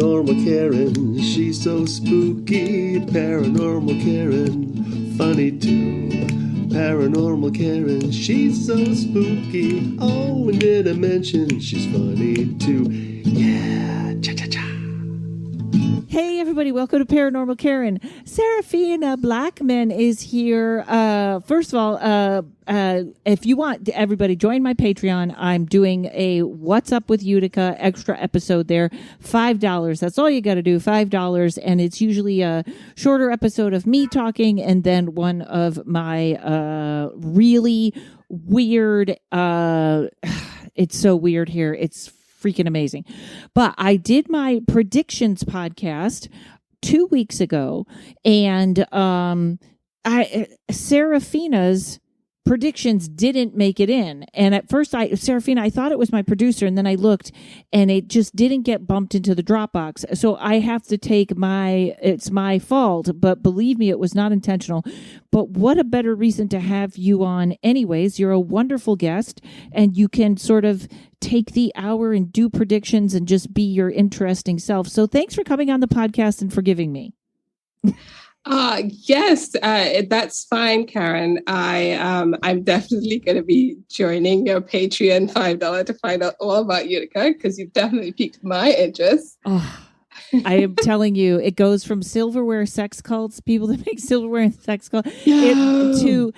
Paranormal Karen, she's so spooky. Paranormal Karen, funny too. Paranormal Karen, she's so spooky. Oh, and did I mention she's funny too? Yeah, cha-cha-cha. Hey everybody, welcome to Paranormal Karen. Seraphina Blackman is here. First of all, if you want, everybody join my Patreon. I'm doing a What's Up with Utica extra episode there. $5. That's all you got to do, $5. And it's usually a shorter episode of me talking and then one of my really weird, it's so weird here. It's freaking amazing. But I did my predictions podcast 2 weeks ago, and Seraphina's predictions didn't make it in. And at first, Seraphina, I thought it was my producer, and then I looked, and it just didn't get bumped into the Dropbox. So I have to take it's my fault, but believe me, it was not intentional. But what a better reason to have you on anyways. You're a wonderful guest, and you can sort of take the hour and do predictions and just be your interesting self. So thanks for coming on the podcast and forgiving me. Yes, that's fine, Karen. I'm definitely going to be joining your Patreon $5 to find out all about Utica, because you've definitely piqued my interest. Oh, I am telling you, it goes from silverware sex cults, people that make silverware and sex cults, to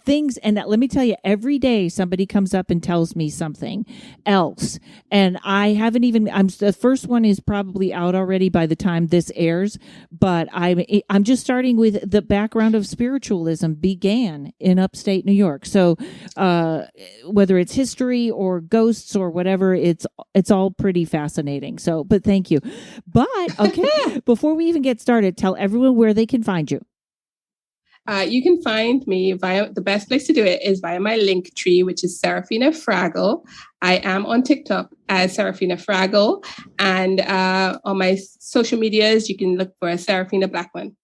things. And let me tell you, every day somebody comes up and tells me something else. And I haven't even, the first one is probably out already by the time this airs, but I'm just starting with the background of spiritualism began in upstate New York. So, whether it's history or ghosts or whatever, it's all pretty fascinating. So, but thank you. But okay, before we even get started, tell everyone where they can find you. You can find me the best place to do it is via my Linktree, which is Seraphinafraggle. I am on TikTok as Seraphinafraggle, and on my social medias, you can look for Seraphina Blackman.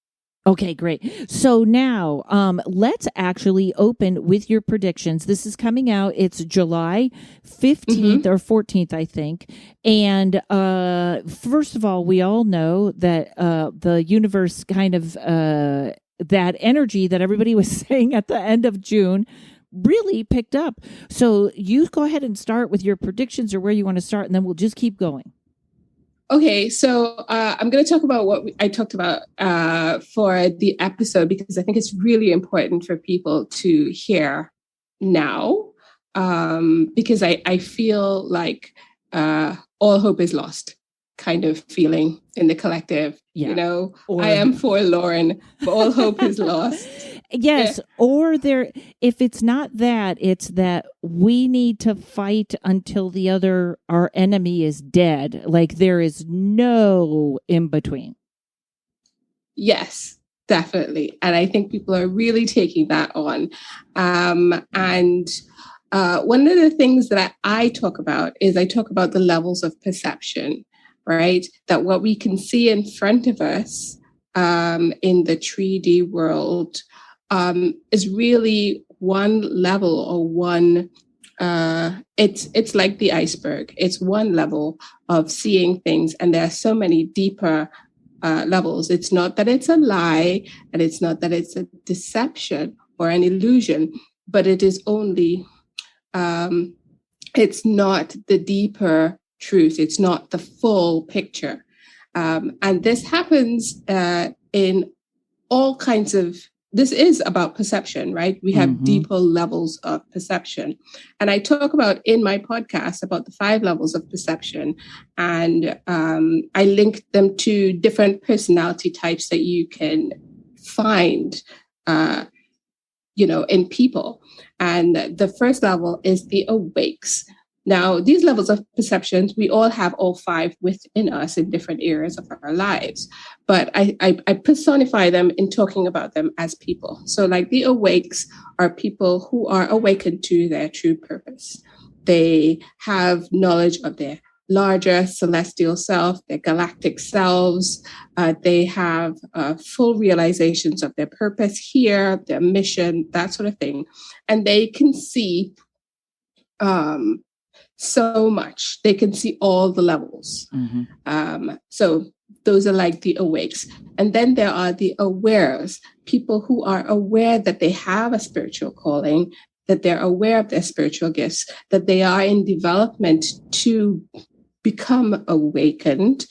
Okay, great. So now let's actually open with your predictions. This is coming out. It's July 15th or 14th, I think. And first of all, we all know that the universe kind of, that energy that everybody was saying at the end of June really picked up. So you go ahead and start with your predictions or where you want to start, and then we'll just keep going. Okay, so I'm going to talk about what I talked about for the episode, because I think it's really important for people to hear now, because I feel like all hope is lost kind of feeling in the collective. Yeah. You know, I am forlorn, but all hope is lost. Yes, yeah. Or if it's not that, it's that we need to fight until our enemy is dead. Like there is no in between. Yes, definitely. And I think people are really taking that on. And one of the things that I talk about is I talk about the levels of perception, right? That what we can see in front of us in the 3D world is really one level or one, it's like the iceberg. It's one level of seeing things, and there are so many deeper levels. It's not that it's a lie, and it's not that it's a deception or an illusion, but it is only, it's not the deeper truth. It's not the full picture. And this happens in all kinds of, this is about perception, right? We have deeper levels of perception. And I talk about in my podcast about the 5 levels of perception. And I link them to different personality types that you can find, in people. And the first level is the awakes. Now, these levels of perceptions, we all have all 5 within us in different areas of our lives. But I personify them in talking about them as people. So like the awakes are people who are awakened to their true purpose. They have knowledge of their larger celestial self, their galactic selves. They have full realizations of their purpose here, their mission, that sort of thing. And they can see so much. They can see all the levels. So those are like the awakes. And then there are the awares, people who are aware that they have a spiritual calling, that they're aware of their spiritual gifts, that they are in development to become awakened.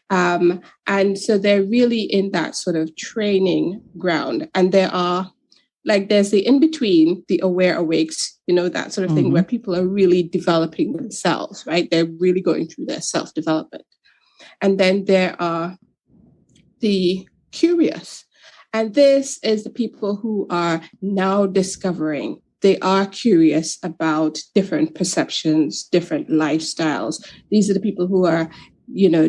And so they're really in that sort of training ground. And there's the in-between, the aware awakes, that sort of thing where people are really developing themselves, right? They're really going through their self-development. And then there are the curious. And this is the people who are now discovering. They are curious about different perceptions, different lifestyles. These are the people who are,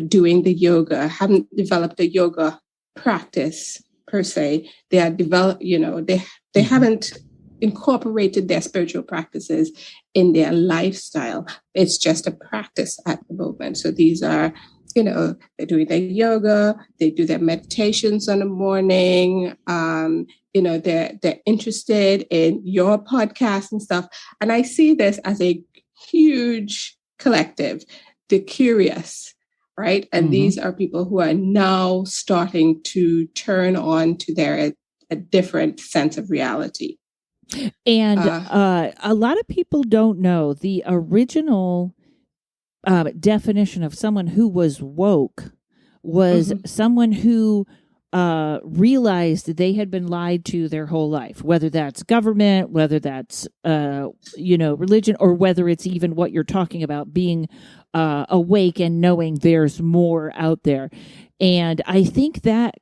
doing the yoga, haven't developed a yoga practice per se. They are developed, they haven't incorporated their spiritual practices in their lifestyle. It's just a practice at the moment. So these are, they're doing their yoga, they do their meditations in the morning, they're interested in your podcast and stuff. And I see this as a huge collective, the curious, right? And these are people who are now starting to turn on to a different sense of reality. And a lot of people don't know the original definition of someone who was woke was someone who realized that they had been lied to their whole life, whether that's government, whether that's, religion, or whether it's even what you're talking about, being awake and knowing there's more out there. And I think that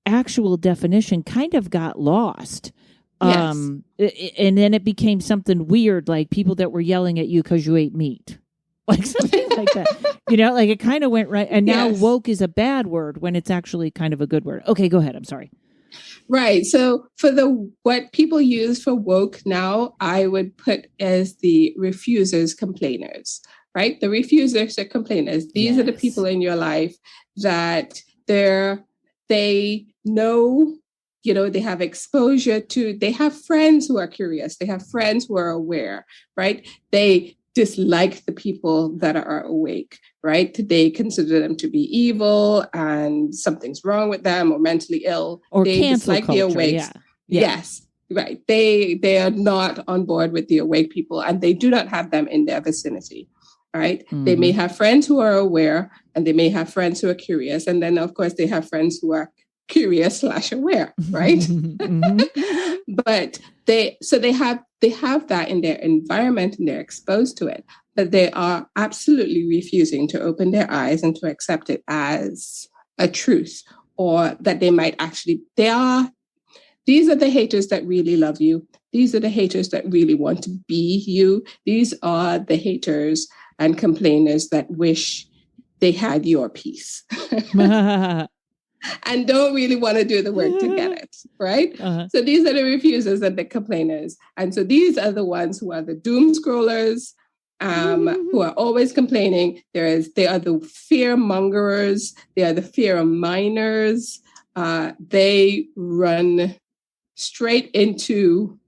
actual definition kind of got lost. Yes. And then it became something weird, like people that were yelling at you because you ate meat. Like something like that, like it kind of went right. And now woke is a bad word when it's actually kind of a good word. Okay, go ahead. I'm sorry. Right. So for what people use for woke now, I would put as the refusers, complainers, right? The refusers are complainers. These are the people in your life that they know, they have exposure to, they have friends who are curious. They have friends who are aware, right? They dislike the people that are awake, right? They consider them to be evil and something's wrong with them or mentally ill. Or they cancel dislike culture, the awakes. Yeah. Yes, right. They are not on board with the awake people and they do not have them in their vicinity, right? They may have friends who are aware and they may have friends who are curious. And then, of course, they have friends who are curious/aware, right? But they have that in their environment and they're exposed to it, but they are absolutely refusing to open their eyes and to accept it as a truth, or that they might actually, these are the haters that really love you. These are the haters that really want to be you. These are the haters and complainers that wish they had your peace. And don't really want to do the work to get it, right? So these are the refusers and the complainers. And so these are the ones who are the doom scrollers, who are always complaining. They are the fear mongerers. They are the fear miners. They run straight into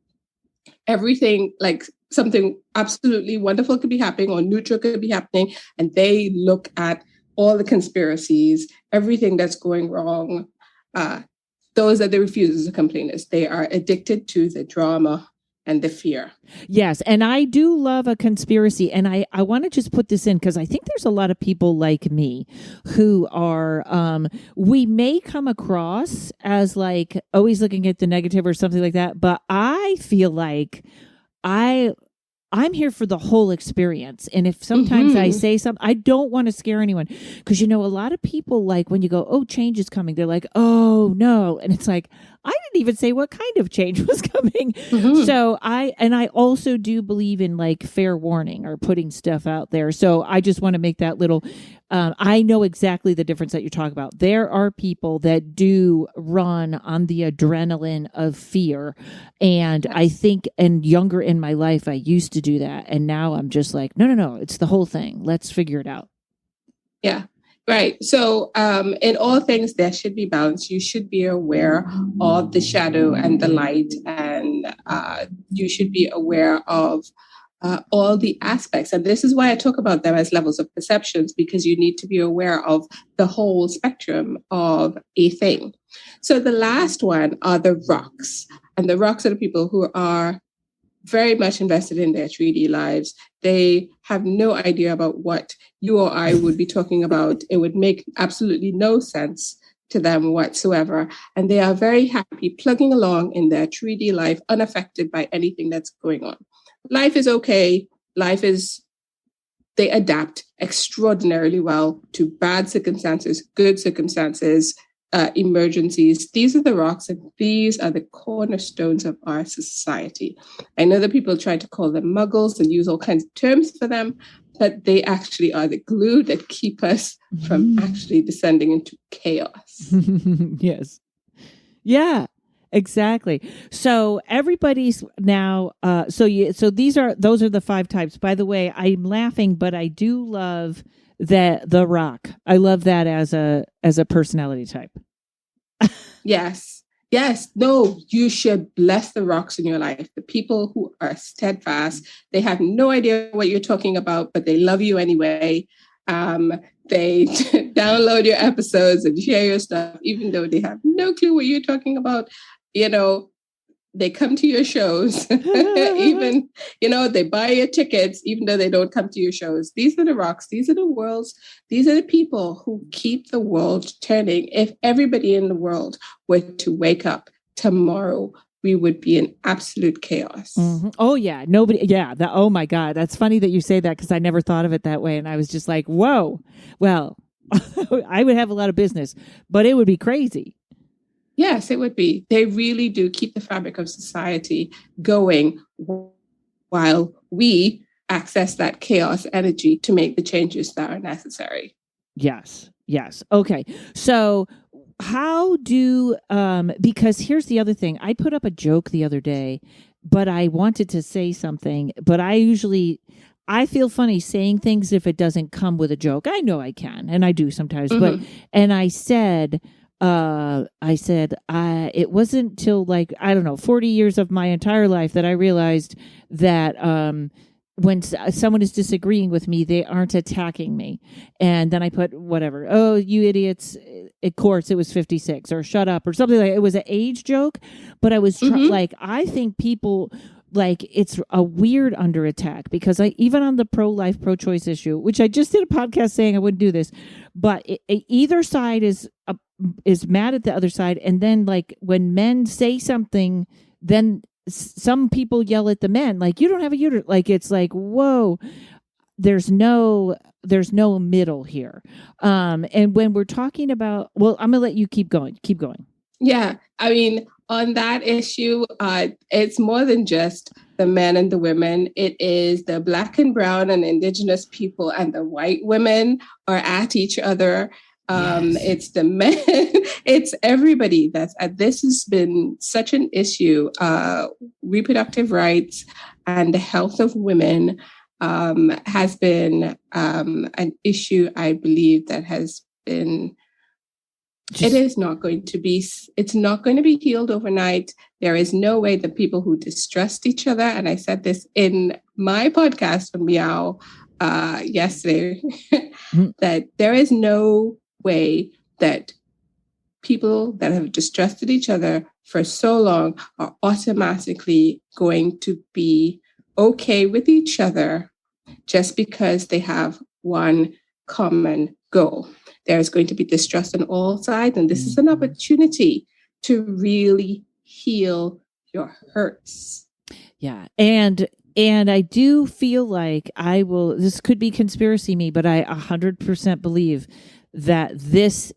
everything, like something absolutely wonderful could be happening or neutral could be happening. And they look at all the conspiracies, everything that's going wrong. Those are the refusers and complainers. They are addicted to the drama and the fear. Yes. And I do love a conspiracy. And I want to just put this in because I think there's a lot of people like me who are, we may come across as like always looking at the negative or something like that. But I feel like I'm here for the whole experience. And if sometimes I say something, I don't want to scare anyone. Because, a lot of people, like when you go, oh, change is coming, they're like, oh, no. And it's like, I didn't even say what kind of change was coming. So I also do believe in like fair warning or putting stuff out there. So I just want to make that little, I know exactly the difference that you're talking about. There are people that do run on the adrenaline of fear. And I think, and younger in my life, I used to do that. And now I'm just like, no, it's the whole thing. Let's figure it out. Yeah. Right. So in all things, there should be balance. You should be aware of the shadow and the light, and you should be aware of all the aspects. And this is why I talk about them as levels of perceptions, because you need to be aware of the whole spectrum of a thing. So the last one are the rocks. And the rocks are the people who are very much invested in their 3D lives. They have no idea about what you or I would be talking about. It would make absolutely no sense to them whatsoever. And they are very happy plugging along in their 3D life, unaffected by anything that's going on. Life is okay. They adapt extraordinarily well to bad circumstances, good circumstances, emergencies. These are the rocks, and these are the cornerstones of our society. I know that people try to call them muggles and use all kinds of terms for them, but they actually are the glue that keep us from actually descending into chaos. Yes. Yeah. Exactly. So everybody's now. So those are the 5 types. By the way, I'm laughing, but I do love the rock. I love that as a personality type. Yes. No, you should bless the rocks in your life. The people who are steadfast. They have no idea what you're talking about, but they love you anyway. They download your episodes and share your stuff, even though they have no clue what you're talking about. They come to your shows, even, they buy your tickets, even though they don't come to your shows. These are the rocks. These are the worlds. These are the people who keep the world turning. If everybody in the world were to wake up tomorrow, we would be in absolute chaos. Mm-hmm. Oh yeah. Nobody. Yeah. Oh my God. That's funny that you say that, because I never thought of it that way. And I was just like, whoa, well, I would have a lot of business, but it would be crazy. Yes, it would be. They really do keep the fabric of society going while we access that chaos energy to make the changes that are necessary. Yes. Okay. So how do, because here's the other thing. I put up a joke the other day, but I wanted to say something, but I feel funny saying things if it doesn't come with a joke. I know I can, and I do sometimes, and I said, it wasn't till 40 years of my entire life that I realized that when someone is disagreeing with me, they aren't attacking me. And then I put whatever, oh, you idiots, of course it was 56, or shut up, or something like that. It was an age joke, but I was I think people, it's a weird under attack, because even on the pro-life, pro-choice issue, which I just did a podcast saying I wouldn't do this, but either side is mad at the other side. And then when men say something, then some people yell at the men, you don't have a uterus. It's whoa, there's no middle here. And when we're talking about, well, I'm gonna let you keep going. Yeah. I mean, on that issue, it's more than just the men and the women. It is the Black and brown and indigenous people, and the white women are at each other. Yes. It's the men, it's everybody. This has been such an issue. Reproductive rights and the health of women has been an issue, I believe, that has been. It's not going to be healed overnight. There is no way that people who distrust each other, and I said this in my podcast on Meow yesterday, that there is no way that people that have distrusted each other for so long are automatically going to be okay with each other just because they have one common goal. There's going to be distrust on all sides, and this is an opportunity to really heal your hurts. Yeah. And I do feel like this could be conspiracy me, but I 100% believe that this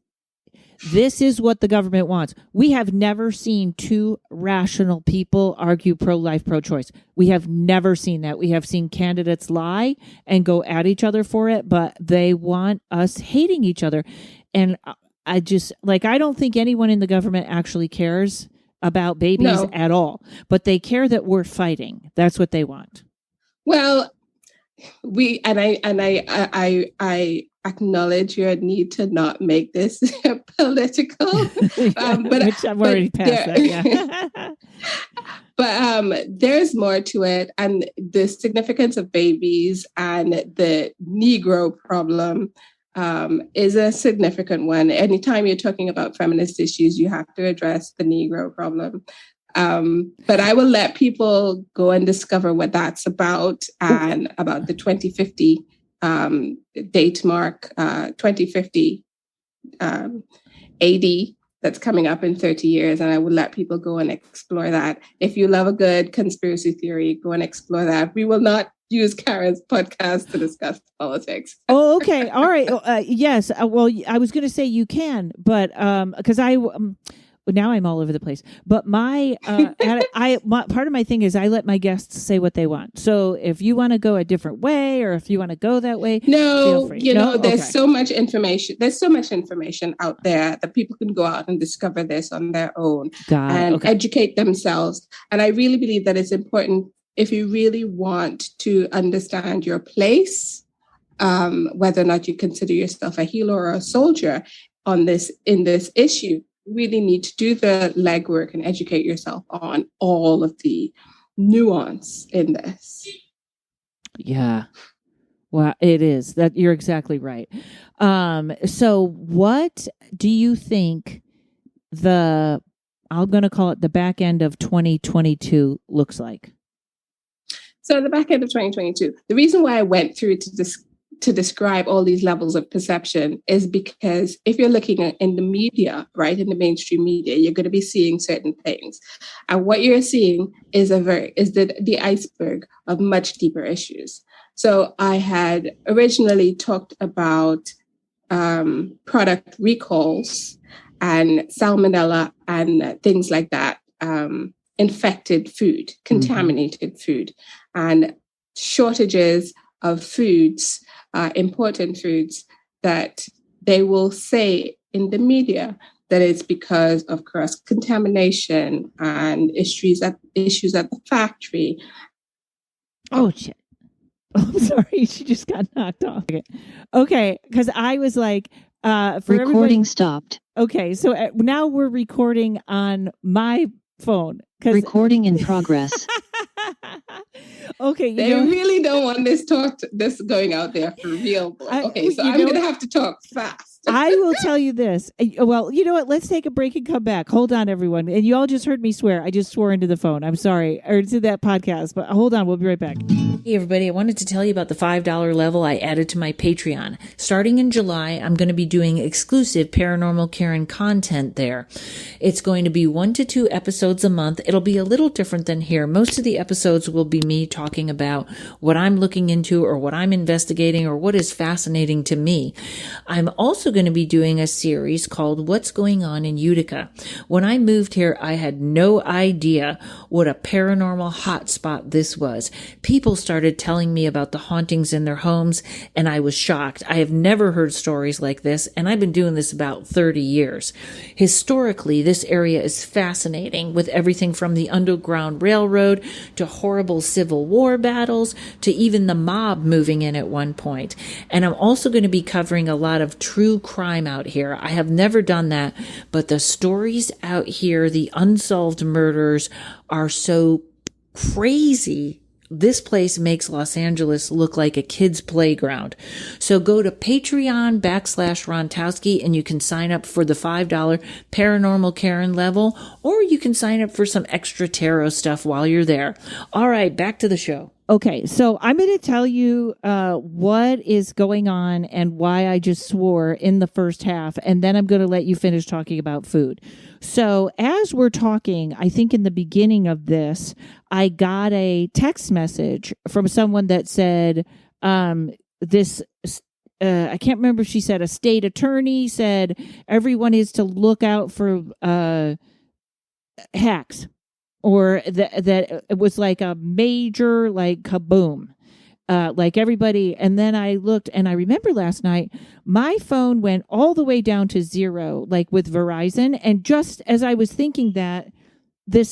is what the government wants. We have never seen 2 rational people argue pro-life, pro-choice. We have never seen that. We have seen candidates lie and go at each other for it, but they want us hating each other. And I just, I don't think anyone in the government actually cares about babies at all, but they care that we're fighting. That's what they want. Well, acknowledge your need to not make this political. But which I'm already past that, yeah. But there's more to it. And the significance of babies and the Negro problem is a significant one. Anytime you're talking about feminist issues, you have to address the Negro problem. But I will let people go and discover what that's about, and about the 2050 date mark, 2050 AD, that's coming up in 30 years. And I would let people go and explore that. If you love a good conspiracy theory, go and explore that. We will not use Karen's podcast to discuss politics. Oh, okay. All right. Yes. Well, I was going to say you can, but because now I'm all over the place. But my part of my thing is I let my guests say what they want. So if you want to go a different way, or if you want to go that way, feel free. There's so much information. There's so much information out there that people can go out and discover this on their own and educate themselves. And I really believe that it's important, if you really want to understand your place, whether or not you consider yourself a healer or a soldier in this issue, really need to do the legwork and educate yourself on all of the nuance in this. Yeah. Well, it is. That you're exactly right. So what do you think I'm going to call it the back end of 2022 looks like? So the back end of 2022, the reason why I went through to describe all these levels of perception is because if you're looking at in the media, right, in the mainstream media, you're going to be seeing certain things. And what you're seeing is the iceberg of much deeper issues. So I had originally talked about product recalls and salmonella and things like that, infected food, contaminated food, and shortages of foods, important foods, that they will say in the media that it's because of cross-contamination and issues at the factory. Oh, shit. Oh, I'm sorry. She just got knocked off. Okay, because I was like, recording stopped. Okay, so now we're recording on my phone. Recording in progress. Okay, they really don't want this going out there for real. Okay, so I'm going to have to talk fast. I will tell you this. Well, you know what? Let's take a break and come back. Hold on, everyone. And you all just heard me swear. I just swore into the phone. I'm sorry. Or to that podcast. But hold on. We'll be right back. Hey, everybody. I wanted to tell you about the $5 level I added to my Patreon. Starting in July, I'm going to be doing exclusive Paranormal Karen content there. It's going to be 1 to 2 episodes a month. It'll be a little different than here. Most of the episodes will be me talking about what I'm looking into or what I'm investigating or what is fascinating to me. I'm also going to be doing a series called What's Going On in Utica. When I moved here, I had no idea what a paranormal hotspot this was. People started telling me about the hauntings in their homes, and I was shocked. I have never heard stories like this, and I've been doing this about 30 years. Historically, this area is fascinating, with everything from the Underground Railroad to horrible Civil War battles to even the mob moving in at one point. And I'm also going to be covering a lot of true crime out here. I have never done that, but the stories out here, the unsolved murders, are so crazy. This place makes Los Angeles look like a kid's playground. So go to Patreon.com/Rontowski and you can sign up for the $5 Paranormal Karen level, or you can sign up for some extra tarot stuff while you're there. All right, back to the show. Okay, so I'm going to tell you what is going on and why I just swore in the first half, and then I'm going to let you finish talking about food. So as we're talking, I think in the beginning of this, I got a text message from someone that said I can't remember if she said a state attorney said everyone is to look out for hacks. Or that it was like a major, like, kaboom, like everybody. And then I looked, and I remember last night, my phone went all the way down to 0, like with Verizon. And just as I was thinking that, the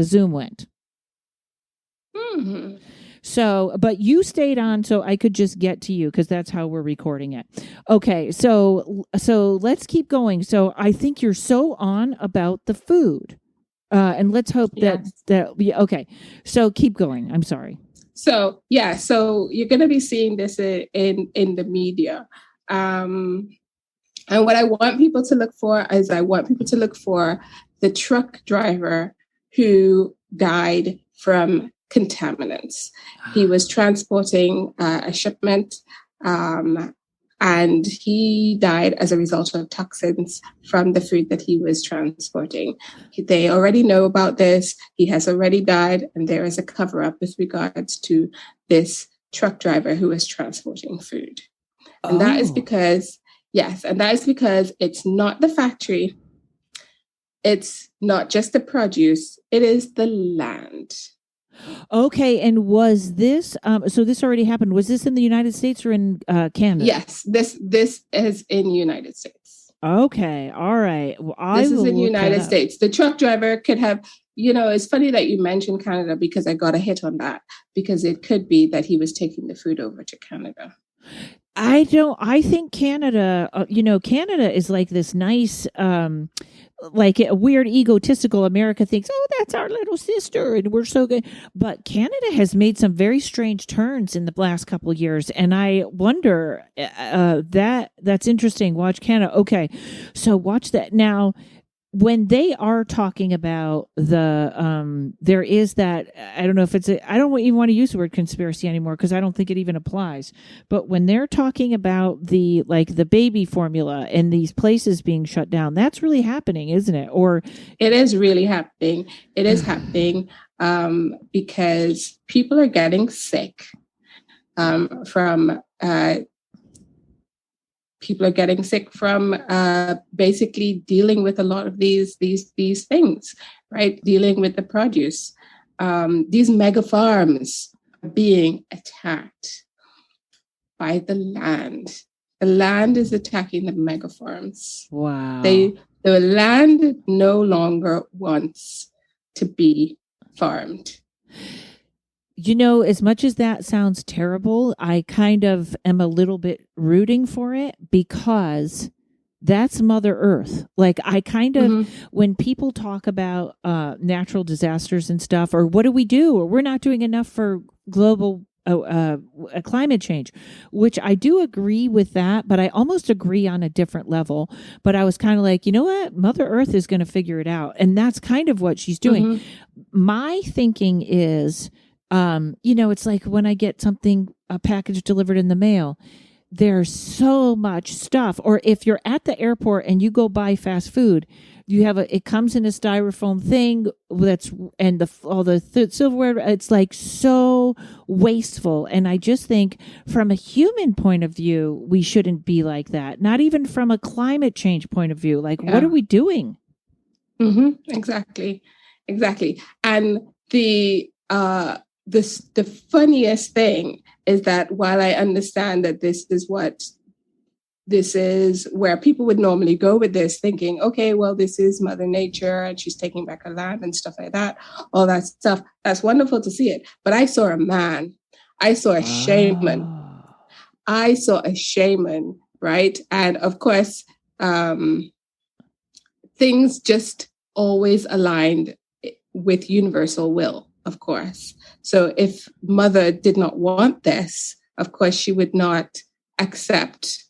Zoom went. Mm-hmm. So, but you stayed on so I could just get to you because that's how we're recording it. Okay. So let's keep going. So I think you're so on about the food. And let's hope okay. So keep going. I'm sorry. So you're going to be seeing this in the media. And what I want people to look for is the truck driver who died from contaminants. He was transporting a shipment, and he died as a result of toxins from the food that he was transporting. They already know about this. He has already died, and there is a cover-up with regards to this truck driver who was transporting food. And that is because, it's not the factory. It's not just the produce. It is the land. Okay, and was this so this already happened? Was this in the United States or in Canada? Yes, this is in the United States. Okay, all right. Well, this is in the United States. The truck driver could have, it's funny that you mentioned Canada because I got a hit on that because it could be that he was taking the food over to Canada. I think Canada, Canada is like this nice, like a weird egotistical America thinks, oh, that's our little sister and we're so good. But Canada has made some very strange turns in the last couple of years. And I wonder, that's interesting. Watch Canada. Okay. So watch that. Now, when they are talking about there is that, I don't know if I don't even want to use the word conspiracy anymore because I don't think it even applies. But when they're talking about the baby formula and these places being shut down, that's really happening, isn't it? Or it is really happening. It is happening because people are getting sick from basically dealing with a lot of these things, right? Dealing with the produce. These mega farms are being attacked by the land. The land is attacking the mega farms. Wow. The land no longer wants to be farmed. As much as that sounds terrible, I kind of am a little bit rooting for it because that's Mother Earth. Like I kind of, when people talk about natural disasters and stuff, or what do we do? Or we're not doing enough for global climate change, which I do agree with that, but I almost agree on a different level. But I was kind of like, you know what? Mother Earth is going to figure it out. And that's kind of what she's doing. My thinking is, it's like when I get a package delivered in the mail, there's so much stuff. Or if you're at the airport and you go buy fast food, it comes in a styrofoam thing all the silverware. It's like so wasteful. And I just think from a human point of view, we shouldn't be like that. Not even from a climate change point of view. Like, what are we doing? Exactly. And the funniest thing is that while I understand that this is where people would normally go with this, thinking, okay, well, this is Mother Nature and she's taking back her land and stuff like that, all that stuff. That's wonderful to see it. But I saw a man. I saw a shaman. I saw a shaman, right? And of course, things just always aligned with universal will, of course. So if Mother did not want this, of course, she would not accept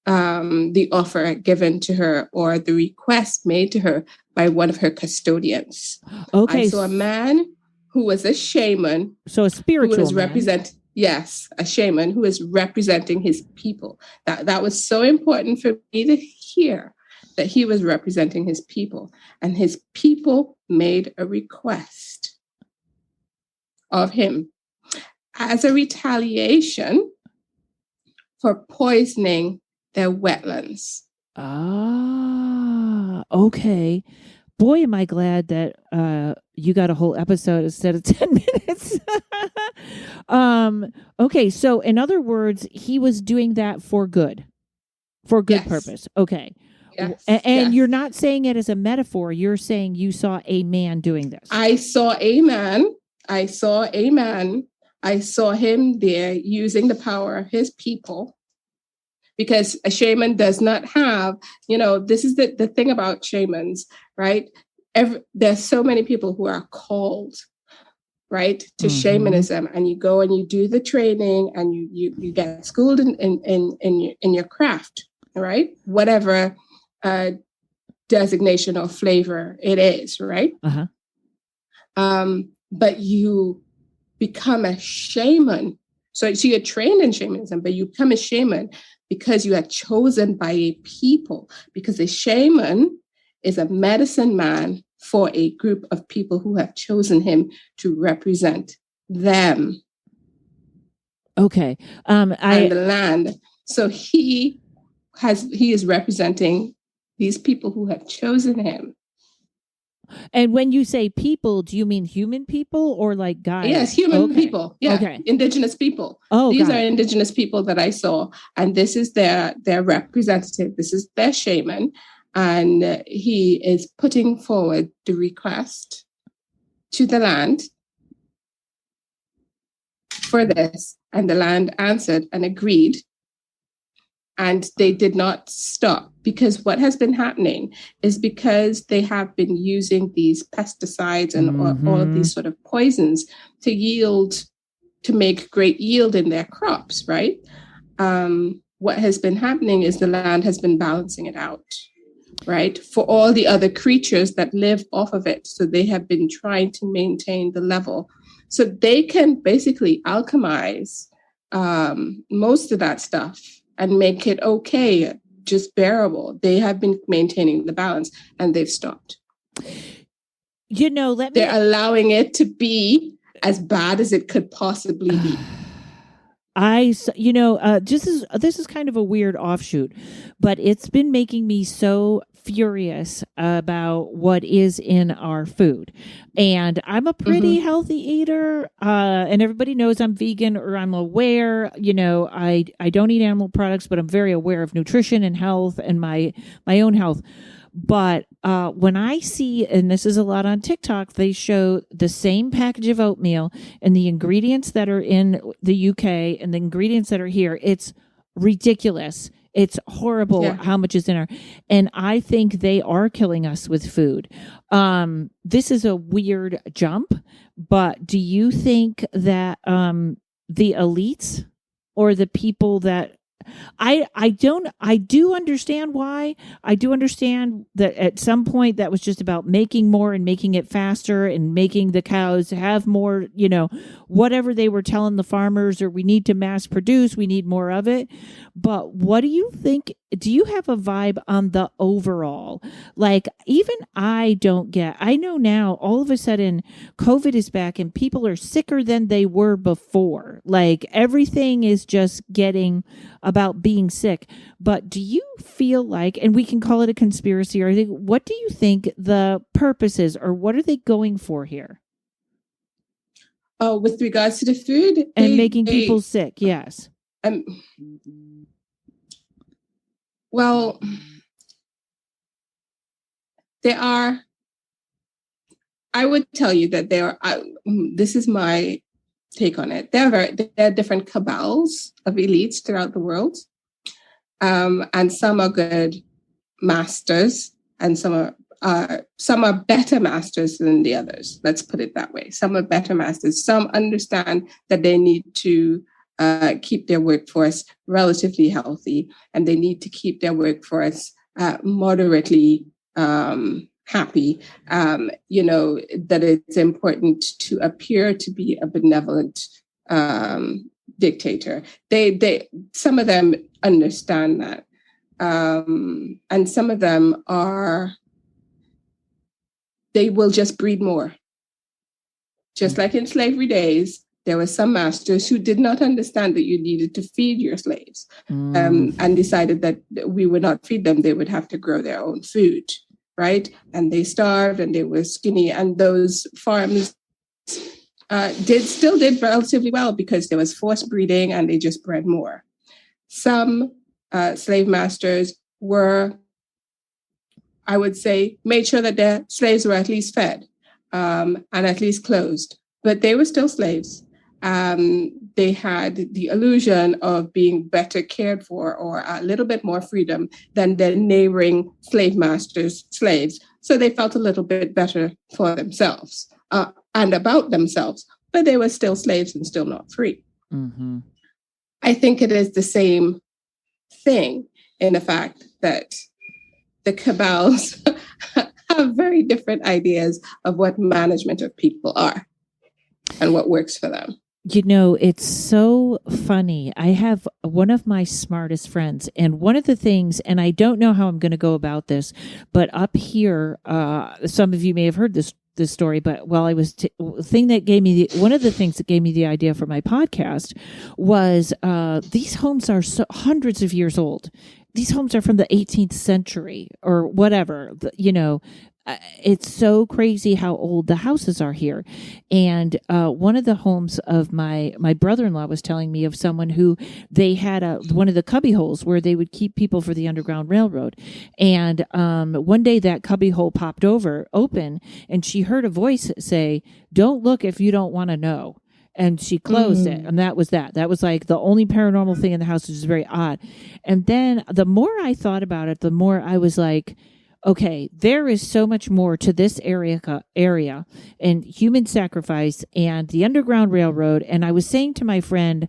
the offer given to her or the request made to her by one of her custodians. Okay. I saw a man who was a shaman. So a spiritual Yes, a shaman who is representing his people. That was so important for me to hear, that he was representing his people. And his people made a request of him as a retaliation for poisoning their wetlands. Okay. Boy, am I glad that you got a whole episode instead of 10 minutes. Okay, so in other words, he was doing that for good purpose. Okay. Yes, and you're not saying it as a metaphor. You're saying you saw a man doing this. I saw a man. I I saw him there using the power of his people, because a shaman does not have, this is the thing about shamans, right? There's so many people who are called, right, to shamanism, and you go and you do the training and you get schooled in your craft, right? Whatever designation or flavor it is, right? But you become a shaman. So you're trained in shamanism, but you become a shaman because you are chosen by a people, because a shaman is a medicine man for a group of people who have chosen him to represent them. Okay. And the land. So he is representing these people who have chosen him. And when you say people, do you mean human people or like guys? Yes, human people. Yeah, okay. Indigenous people. Oh, these are indigenous people that I saw, and this is their representative. This is their shaman, and he is putting forward the request to the land for this, and the land answered and agreed. And they did not stop, because what has been happening is because they have been using these pesticides and all of these sort of poisons to make great yield in their crops, right? What has been happening is the land has been balancing it out, right? For all the other creatures that live off of it. So they have been trying to maintain the level. So they can basically alchemize most of that stuff and make it okay, just bearable. They have been maintaining the balance, and they've stopped. They're allowing it to be as bad as it could possibly be. This is kind of a weird offshoot, but it's been making me so furious about what is in our food. And I'm a pretty healthy eater, and everybody knows I'm vegan, or I'm aware, I don't eat animal products, but I'm very aware of nutrition and health and my own health. But when I see, and this is a lot on TikTok, they show the same package of oatmeal and the ingredients that are in the UK and the ingredients that are here. It's ridiculous. It's horrible how much is in our, and I think they are killing us with food. This is a weird jump, but do you think that the elites or the people that I do understand why. I do understand that at some point that was just about making more and making it faster and making the cows have more, whatever they were telling the farmers, or we need to mass produce, we need more of it. But what do you think? Do you have a vibe on the overall? Like, even I know now all of a sudden COVID is back and people are sicker than they were before. Like, everything is just getting about being sick. But do you feel like, and we can call it a conspiracy, or what do you think the purpose is, or what are they going for here? Oh, with regards to the food and making people sick, yes. Well, I would tell you that this is my take on it. There are different cabals of elites throughout the world. And some are good masters, and some are better masters than the others. Let's put it that way. Some are better masters. Some understand that they need to keep their workforce relatively healthy, and they need to keep their workforce moderately happy. That it's important to appear to be a benevolent dictator. Some of them understand that, and some of them they will just breed more. Just like in slavery days, there were some masters who did not understand that you needed to feed your slaves, and decided that we would not feed them. They would have to grow their own food, right? And they starved and they were skinny. And those farms did relatively well because there was forced breeding and they just bred more. Some slave masters were, I would say, made sure that their slaves were at least fed and at least clothed, but they were still slaves. they had the illusion of being better cared for or a little bit more freedom than their neighboring slave masters' slaves. So they felt a little bit better for themselves and about themselves, but they were still slaves and still not free. Mm-hmm. I think it is the same thing in the fact that the cabals have very different ideas of what management of people are and what works for them. You know, it's so funny. I have one of my smartest friends, and one of the things, and I don't know how I'm going to go about this, but up here, some of you may have heard this story, but while I was one of the things that gave me the idea for my podcast was these homes are hundreds of years old. These homes are from the 18th century or whatever, it's so crazy how old the houses are here. And one of the homes of my brother-in-law was telling me of someone who they had one of the cubby holes where they would keep people for the Underground Railroad. And one day that cubby hole popped open, and she heard a voice say, "Don't look if you don't want to know." And she closed it. And that was that. That was like the only paranormal thing in the house, which is very odd. And then the more I thought about it, the more I was like, okay, there is so much more to this area and human sacrifice and the Underground Railroad. And I was saying to my friend,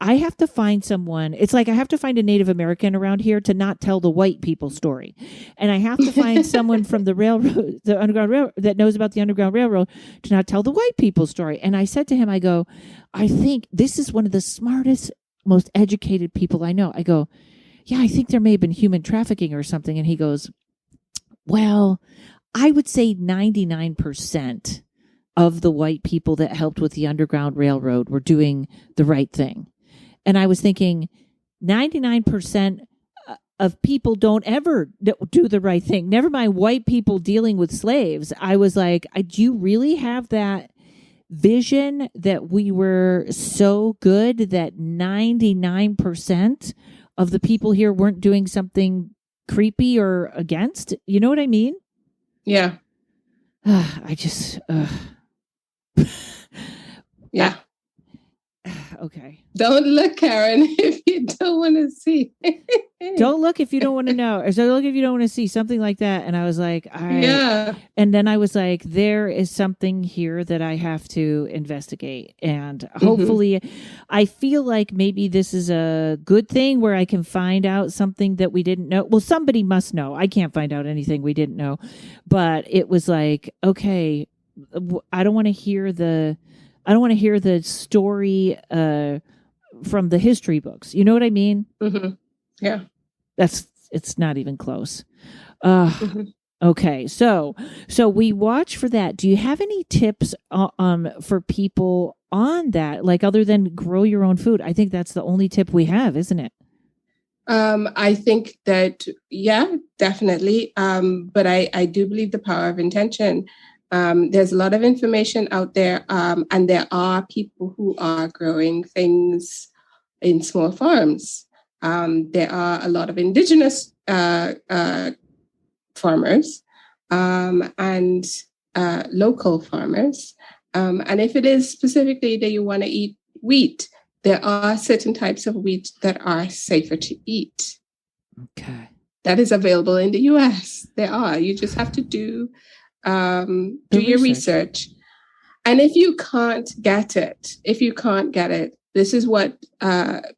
I have to find someone. It's like I have to find a Native American around here to not tell the white people story. And I have to find someone from the railroad, the Underground Railroad, that knows about the Underground Railroad to not tell the white people story. And I said to him, I go, I think this is one of the smartest, most educated people I know. I go, yeah, I think there may have been human trafficking or something. And he goes, well, I would say 99% of the white people that helped with the Underground Railroad were doing the right thing. And I was thinking 99% of people don't ever do the right thing. Never mind white people dealing with slaves. I was like, do you really have that vision that we were so good that 99% of the people here weren't doing something creepy or against? You know what I mean? Yeah. Yeah. Okay. Don't look, Karen, if you don't want to see. Don't look if you don't want to know. Or don't look if you don't want to see, something like that. And I was like, yeah. And then I was like, there is something here that I have to investigate. And hopefully, I feel like maybe this is a good thing where I can find out something that we didn't know. Well, somebody must know. I can't find out anything we didn't know. But it was like, okay, I don't want to hear the story from the history books. You know what I mean? Mm-hmm. Yeah. It's not even close. Okay. So we watch for that. Do you have any tips for people on that? Like other than grow your own food? I think that's the only tip we have, isn't it? I think that, yeah, definitely. But I do believe the power of intention. There's a lot of information out there, and there are people who are growing things in small farms. There are a lot of indigenous farmers and local farmers. And if it is specifically that you want to eat wheat, there are certain types of wheat that are safer to eat. Okay. That is available in the US. There are. You just have to do your research. And if you can't get it, this is what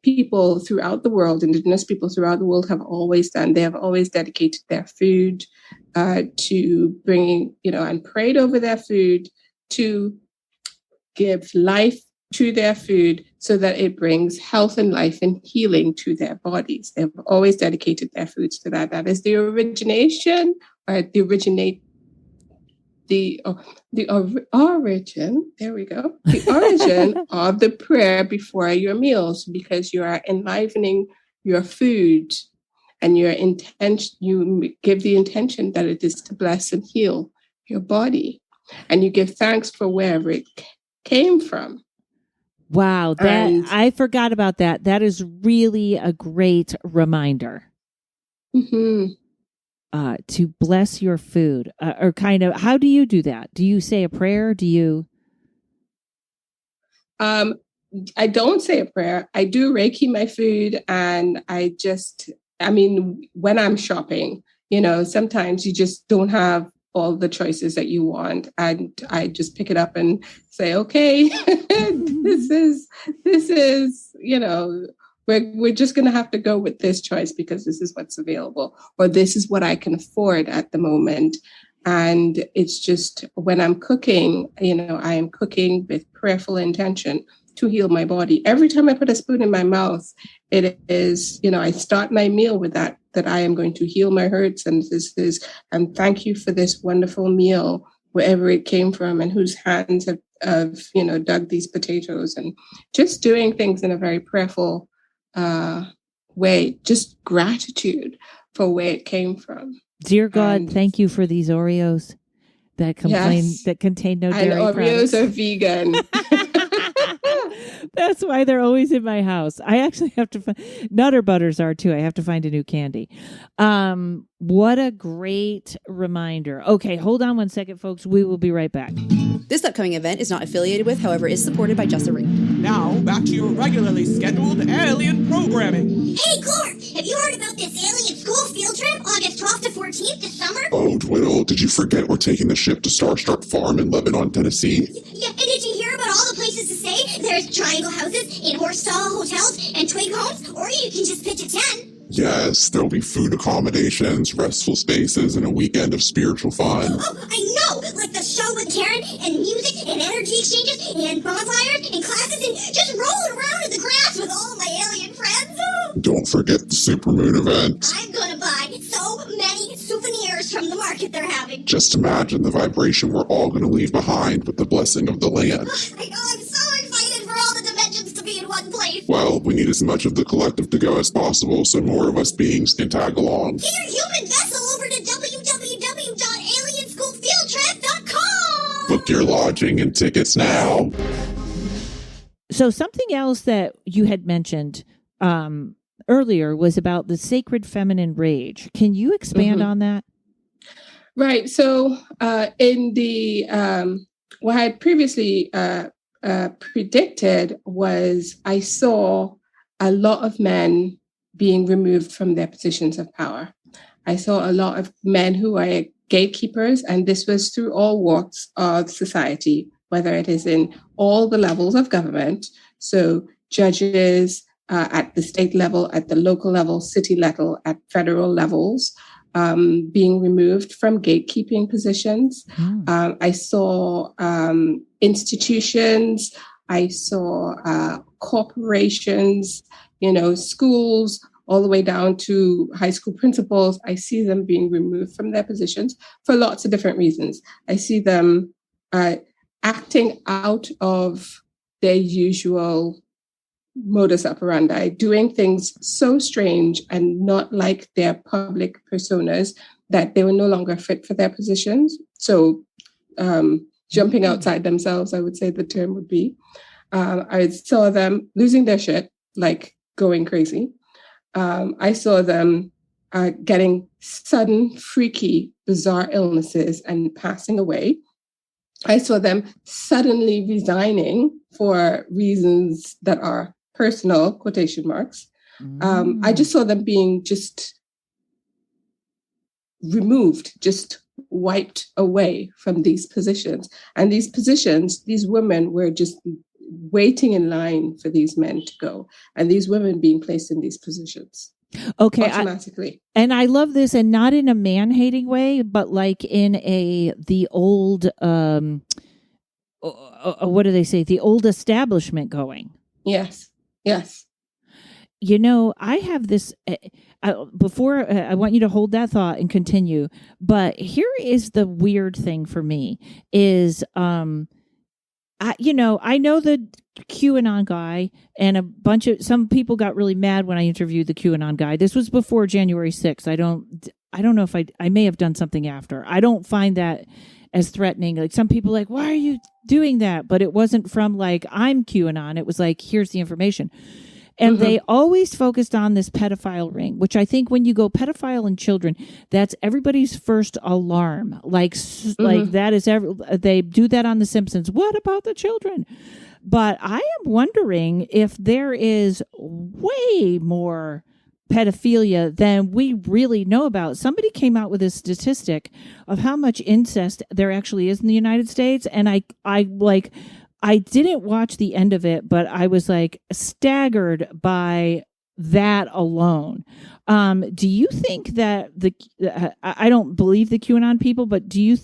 people throughout the world, indigenous people throughout the world, have always done. They have always dedicated their food to bringing, and prayed over their food to give life to their food so that it brings health and life and healing to their bodies. They've always dedicated their foods to that. That is the origination, or the originate. The origin, there we go. The origin of the prayer before your meals, because you are enlivening your food and your intention. You give the intention that it is to bless and heal your body, and you give thanks for wherever it came from. Wow, I forgot about that. That is really a great reminder. Mm-hmm. To bless your food, or kind of, how do you do that? Do you say a prayer? Do you? I don't say a prayer. I do Reiki my food, and when I'm shopping, sometimes you just don't have all the choices that you want, and I just pick it up and say, okay, this is, we're just going to have to go with this choice because this is what's available, or this is what I can afford at the moment. And it's just when I'm cooking, I am cooking with prayerful intention to heal my body. Every time I put a spoon in my mouth, it is, I start my meal with that I am going to heal my hurts. And and thank you for this wonderful meal, wherever it came from and whose hands have dug these potatoes, and just doing things in a very prayerful way, just gratitude for where it came from. Dear God, thank you for these Oreos that contain no dairy and Oreos products. are vegan. That's why they're always in my house. I actually have to find Nutter Butters are too. I have to find a new candy. What a great reminder. Okay, hold on one second, folks. We will be right back. This upcoming event is not affiliated with, however, is supported by Just a Ring. Now, back to your regularly scheduled alien programming. Hey, Clark, have you heard about this alien school field trip, August 12th to 14th this summer? Oh, Dwiddle, did you forget we're taking the ship to Starstruck Farm in Lebanon, Tennessee? Yeah, and did you hear about all the places to stay? There's triangle houses and horse-style hotels and twig homes, or you can just pitch a tent. Yes, there'll be food accommodations, restful spaces, and a weekend of spiritual fun. Oh, I know! Like the show with Karen, and music, and energy exchanges, and bonfires, and classes, and just rolling around in the grass with all my alien friends. Don't forget the Supermoon event. I'm gonna buy so many souvenirs from the market they're having. Just imagine the vibration we're all going to leave behind with the blessing of the land. I know, I'm so excited for all the dimensions to be in one place. Well, we need as much of the collective to go as possible, so more of us beings can tag along. Get your human vessel over to www.alienschoolfieldtrip.com. Book your lodging and tickets now. So something else that you had mentioned earlier was about the sacred feminine rage. Can you expand on that? Right. So in the what I had previously predicted was I saw a lot of men being removed from their positions of power. I saw a lot of men who are gatekeepers, and this was through all walks of society, whether it is in all the levels of government, so judges at the state level, at the local level, city level, at federal levels, being removed from gatekeeping positions. I saw institutions, I saw corporations, schools, all the way down to high school principals. I see them being removed from their positions for lots of different reasons. I see them acting out of their usual modus operandi, doing things so strange and not like their public personas that they were no longer fit for their positions. So jumping outside themselves, I would say the term would be. I saw them losing their shit, like going crazy. I saw them getting sudden, freaky, bizarre illnesses and passing away. I saw them suddenly resigning for reasons that are personal, quotation marks. I just saw them being just removed, just wiped away from these positions. And these positions, these women were just waiting in line for these men to go, and these women being placed in these positions. Okay, automatically. And I love this, and not in a man-hating way, but like in the old, what do they say? The old establishment going. Yes. Yes. I have this, before I want you to hold that thought and continue, but here is the weird thing for me is, I know the QAnon guy, and some people got really mad when I interviewed the QAnon guy. This was before January 6th. I don't know if I may have done something after. I don't find that as threatening. Like some people like, why are you doing that? But it wasn't from like, I'm QAnon. It was like, here's the information. And they always focused on this pedophile ring, which I think when you go pedophile and children, that's everybody's first alarm. Like that is they do that on The Simpsons. What about the children? But I am wondering if there is way more pedophilia than we really know about. Somebody came out with a statistic of how much incest there actually is in the United States, and I didn't watch the end of it, but I was like staggered by that alone. Do you think that I don't believe the QAnon people, but do you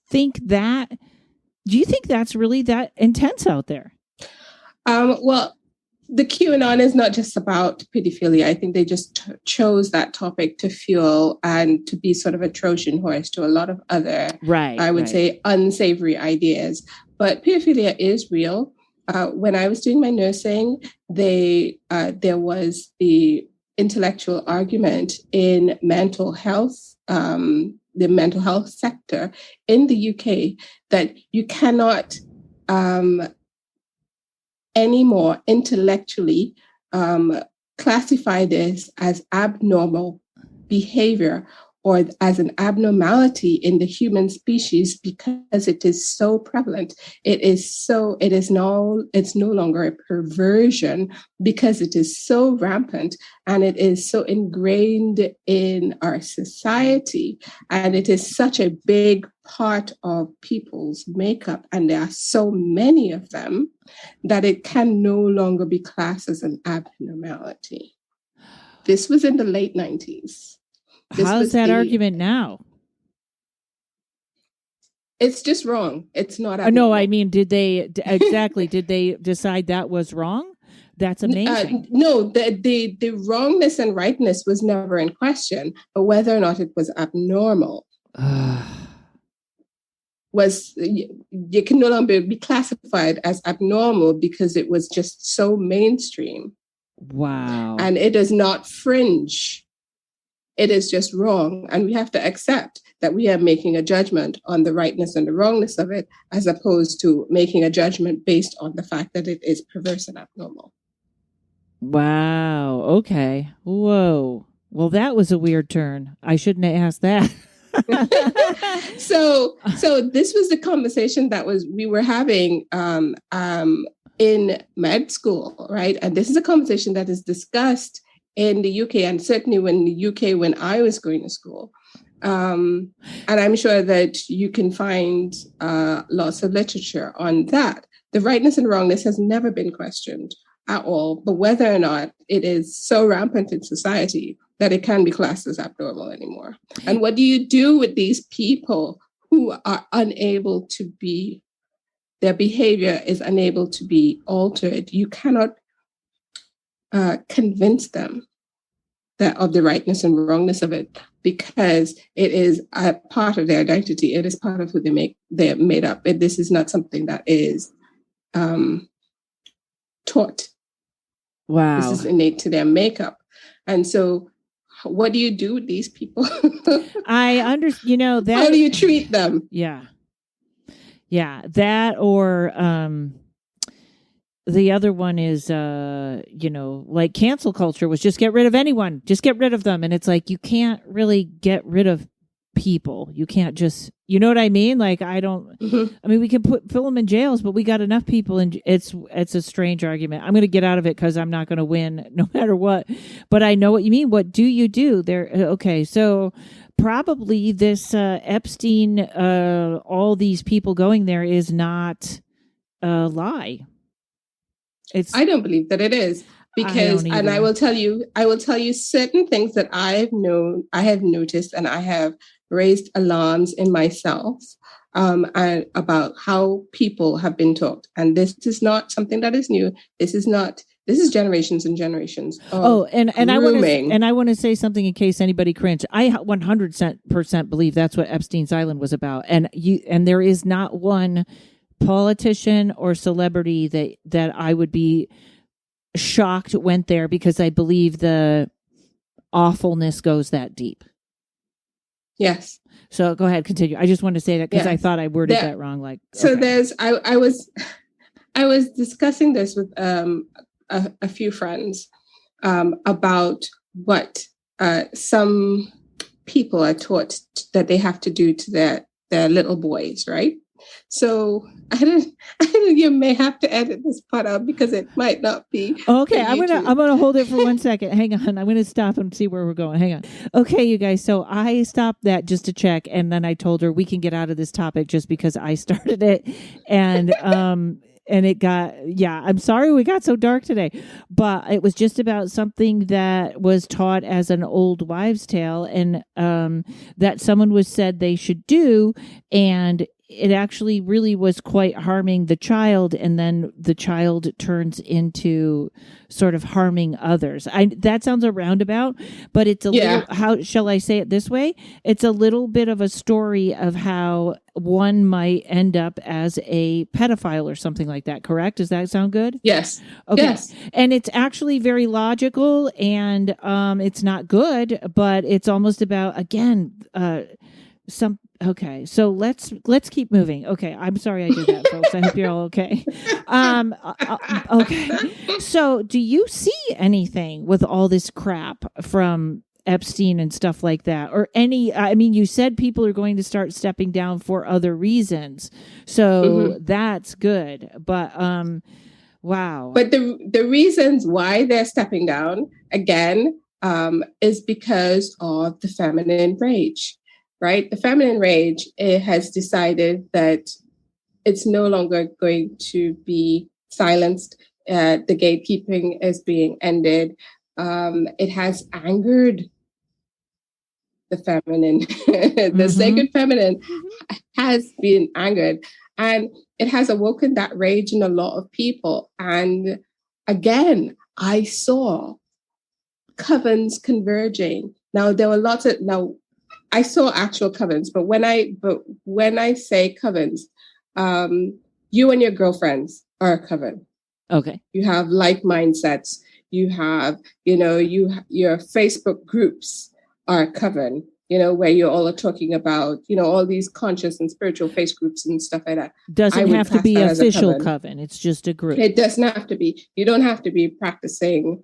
think that's really that intense out there? Well, the QAnon is not just about pedophilia. I think they just chose that topic to fuel and to be sort of a Trojan horse to a lot of other, I would say, unsavory ideas. But pedophilia is real. When I was doing my nursing, there was the intellectual argument in mental health, the mental health sector in the UK, that you cannot anymore intellectually classify this as abnormal behavior or as an abnormality in the human species because it is so prevalent. It's no longer a perversion because it is so rampant and it is so ingrained in our society. And it is such a big part of people's makeup. And there are so many of them that it can no longer be classed as an abnormality. This was in the late 90s. How's that argument now? It's just wrong. It's not. No, I mean, did they decide that was wrong? That's amazing. No, the wrongness and rightness was never in question, but whether or not it was abnormal was, you can no longer be classified as abnormal because it was just so mainstream. Wow. And it is not fringe. It is just wrong. And we have to accept that we are making a judgment on the rightness and the wrongness of it, as opposed to making a judgment based on the fact that it is perverse and abnormal. Wow. Okay. Whoa. Well, that was a weird turn. I shouldn't have asked that. So this was the conversation that we were having in med school, right? And this is a conversation that is discussed in the UK, and certainly when I was going to school. And I'm sure that you can find lots of literature on that. The rightness and wrongness has never been questioned at all, but whether or not it is so rampant in society that it can be classed as abnormal anymore. And what do you do with these people who are unable to be, their behavior is unable to be altered? You cannot convince them of the rightness and wrongness of it, because it is a part of their identity. It is part of who they're made up. This is not something that is taught. Wow. This is innate to their makeup. And so what do you do with these people? I understand, that. How do you treat them? Yeah. Yeah. That, or the other one is, like cancel culture was just get rid of anyone, just get rid of them. And it's like, you can't really get rid of people. You can't just, you know what I mean? Like, I mean, we can fill them in jails, but we got enough people, and it's a strange argument. I'm going to get out of it because I'm not going to win no matter what, but I know what you mean. What do you do there? Okay. So probably this Epstein, all these people going there is not a lie. I don't believe that it is, because, and I will tell you certain things that I have noticed, and I have raised alarms in myself and about how people have been taught. And this is not something that is new. This is generations and generations. And I want to say something in case anybody cringe. I 100% believe that's what Epstein's Island was about. And there is not one politician or celebrity that I would be shocked went there, because I believe the awfulness goes that deep. Yes. So go ahead, continue. I just wanted to say that because I thought I worded that wrong. Like, so there's, I was discussing this with a few friends about what some people are taught that they have to do to their little boys, right? So I don't, you may have to edit this part out because it might not be. Okay, I'm gonna hold it for 1 second. Hang on, I'm gonna stop and see where we're going. Hang on. Okay, you guys. So I stopped that just to check, and then I told her we can get out of this topic just because I started it, and and it got, I'm sorry we got so dark today, but it was just about something that was taught as an old wives' tale, and that someone was said they should do, and it actually really was quite harming the child, and then the child turns into sort of harming others. That sounds a roundabout, but it's a little, how shall I say it this way? It's a little bit of a story of how one might end up as a pedophile or something like that, correct? Does that sound good? Yes. Okay. Yes. And it's actually very logical, and it's not good, but it's almost about, again, okay, so let's keep moving. Okay, I'm sorry I did that, folks. I hope you're all okay. Okay, so do you see anything with all this crap from Epstein and stuff like that, or any? I mean, you said people are going to start stepping down for other reasons, so that's good. But wow. But the reasons why they're stepping down again is because of the feminine rage. Right? The feminine rage, it has decided that it's no longer going to be silenced. The gatekeeping is being ended. It has angered the feminine. The sacred feminine has been angered. And it has awoken that rage in a lot of people. And again, I saw covens converging. Now, there were lots of... I saw actual covens, but when I say covens, you and your girlfriends are a coven. Okay. You have like mindsets. You have, your Facebook groups are a coven, where you all are talking about, all these conscious and spiritual face groups and stuff like that. Doesn't have to be official coven. It's just a group. It doesn't have to be. You don't have to be practicing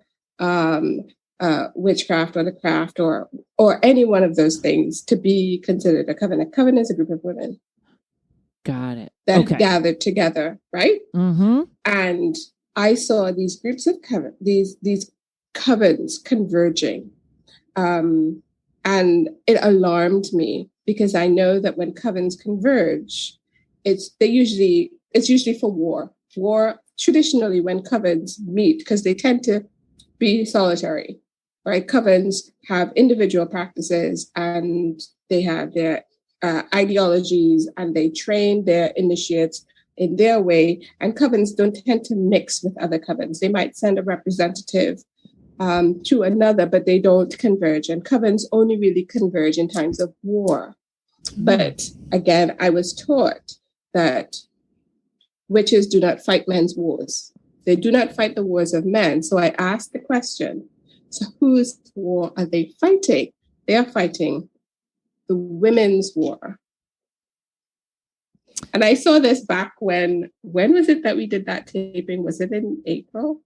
witchcraft or the craft or any one of those things to be considered a coven. A coven is a group of women. Got it. That gathered together, right? Mm-hmm. And I saw these groups of these covens converging, and it alarmed me because I know that when covens converge, it's usually for war. War traditionally when covens meet, because they tend to be solitary. Right? Covens have individual practices and they have their ideologies and they train their initiates in their way. And covens don't tend to mix with other covens. They might send a representative to another, but they don't converge. And covens only really converge in times of war. But again, I was taught that witches do not fight men's wars. They do not fight the wars of men. So I asked the question, so whose war are they fighting? They are fighting the women's war. And I saw this back when was it that we did that taping? Was it in April?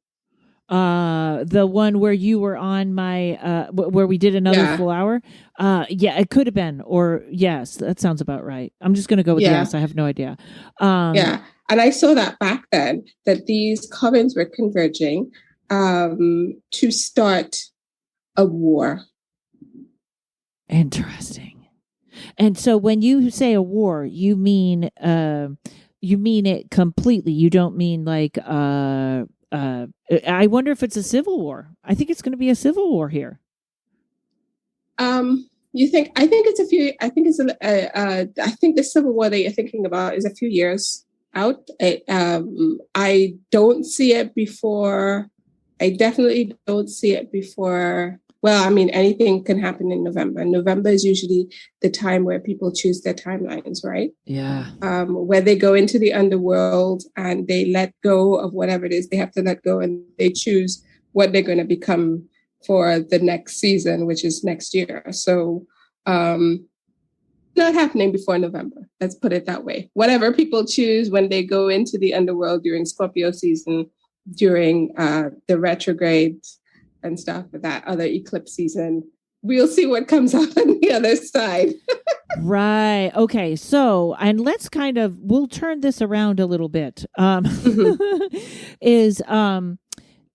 The one where you were on my, where we did another full hour. Yeah, it could have been, or yes, that sounds about right. I'm just going to go with yes. I have no idea. And I saw that back then, that these covens were converging to start a war. Interesting. And so when you say a war, you mean it completely. You don't mean like I wonder if it's a civil war. I think it's going to be a civil war here. You think? I think it's a few. I think it's I think the civil war that you're thinking about is a few years out. I don't see it before. I definitely don't see it before. Well, I mean, anything can happen in November. November is usually the time where people choose their timelines, right? Yeah. Where they go into the underworld and they let go of whatever it is they have to let go, and they choose what they're going to become for the next season, which is next year. So not happening before November. Let's put it that way. Whatever people choose when they go into the underworld during Scorpio season, during the retrograde and stuff, that other eclipse season, we'll see what comes out on the other side. Right. Okay. So, and we'll turn this around a little bit.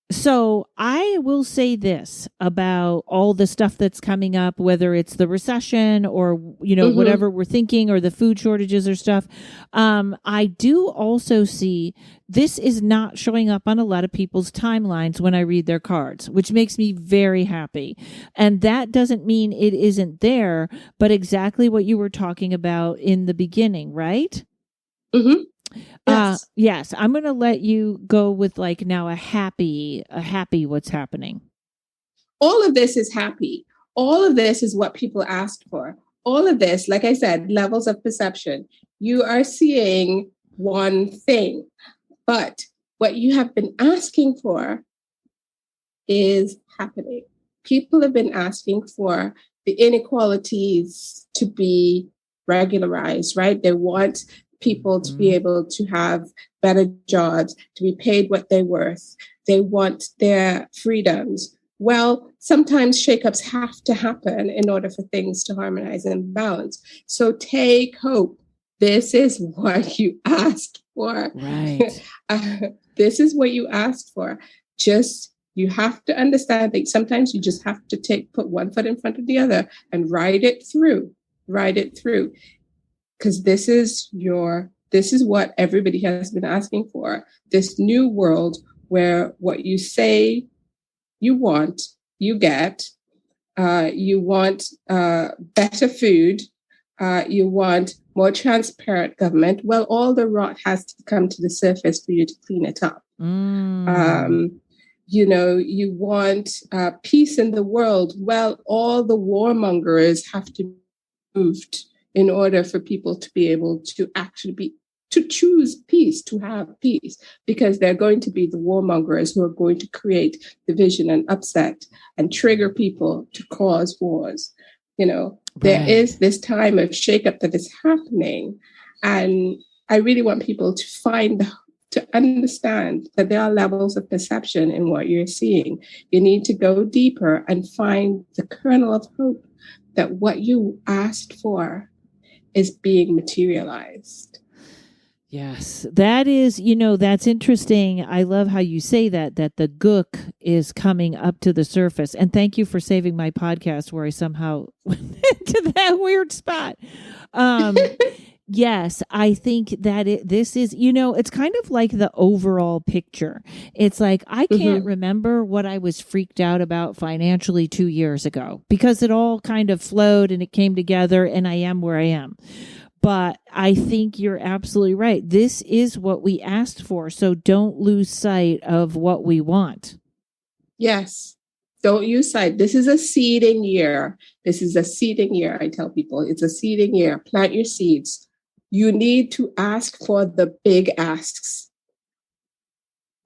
So I will say this about all the stuff that's coming up, whether it's the recession or, whatever we're thinking, or the food shortages or stuff. I do also see this is not showing up on a lot of people's timelines when I read their cards, which makes me very happy. And that doesn't mean it isn't there, but exactly what you were talking about in the beginning, right? Mm-hmm. Yes. Yes. I'm going to let you go with now a happy what's happening. All of this is happy. All of this is what people asked for. All of this, like I said, levels of perception. You are seeing one thing, but what you have been asking for is happening. People have been asking for the inequalities to be regularized, right? They want people to be able to have better jobs, to be paid what they're worth. They want their freedoms. Well, sometimes shakeups have to happen in order for things to harmonize and balance. So take hope. This is what you asked for. Right. This is what you asked for. You have to understand that sometimes you just have to put one foot in front of the other and ride it through. Because this is what everybody has been asking for. This new world where what you say you want, you get. You want better food. You want more transparent government. Well, all the rot has to come to the surface for you to clean it up. You want peace in the world. Well, all the warmongers have to be moved in order for people to be able to actually to choose peace, to have peace, because they're going to be the warmongers who are going to create division and upset and trigger people to cause wars. There is this time of shakeup that is happening. And I really want people to understand that there are levels of perception in what you're seeing. You need to go deeper and find the kernel of hope that what you asked for is being materialized. Yes, that is, that's interesting. I love how you say that the gook is coming up to the surface. And thank you for saving my podcast where I somehow went into that weird spot. Yes, I think that this is, it's kind of like the overall picture. It's like, I can't remember what I was freaked out about financially 2 years ago because it all kind of flowed and it came together and I am where I am. But I think you're absolutely right. This is what we asked for. So don't lose sight of what we want. Yes. Don't lose sight. This is a seeding year. I tell people it's a seeding year. Plant your seeds. You need to ask for the big asks.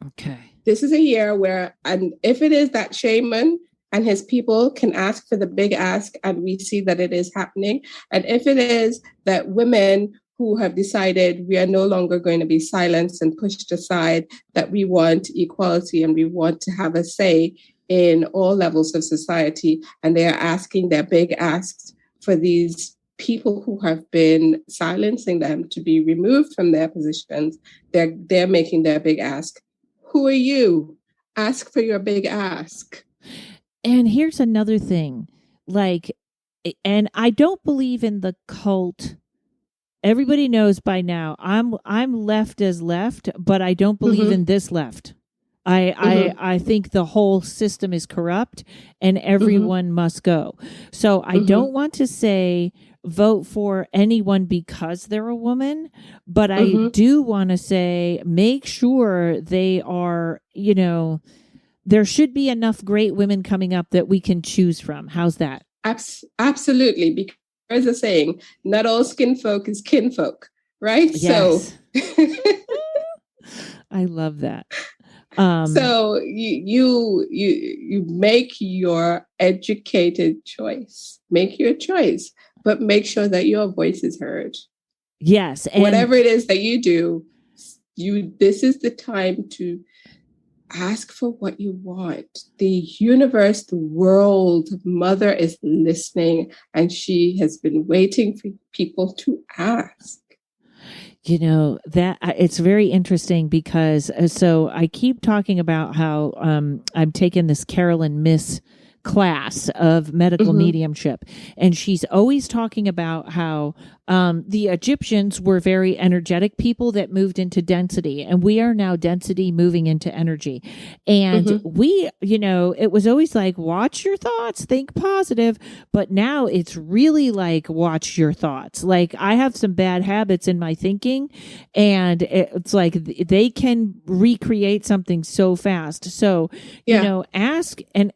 Okay. This is a year where, and if it is that shaman and his people can ask for the big ask, and we see that it is happening. And if it is that women who have decided we are no longer going to be silenced and pushed aside, that we want equality and we want to have a say in all levels of society, and they are asking their big asks for these people who have been silencing them to be removed from their positions, they're making their big ask. Who are you? Ask for your big ask. And here's another thing, and I don't believe in the cult. Everybody knows by now I'm left as left, but I don't believe in this left. I think the whole system is corrupt and everyone must go. So I don't want to say vote for anyone because they're a woman, but I do want to say make sure they are, there should be enough great women coming up that we can choose from. How's that? Absolutely. Because there's a saying, not all skin folk is kinfolk, right? Yes. So I love that. So you make your educated choice. Make your choice, but make sure that your voice is heard. Yes. And whatever it is that you do, this is the time to ask for what you want. The universe, the world, Mother is listening, and she has been waiting for people to ask. You know, that it's very interesting because so I keep talking about how I'm taking this Carolyn Miss class of medical mediumship, and she's always talking about how the Egyptians were very energetic people that moved into density, and we are now density moving into energy. And we, you know, it was always like, watch your thoughts, think positive, but now it's really like, watch your thoughts. Like, I have some bad habits in my thinking, and it's like they can recreate something so fast. So, you know, ask, and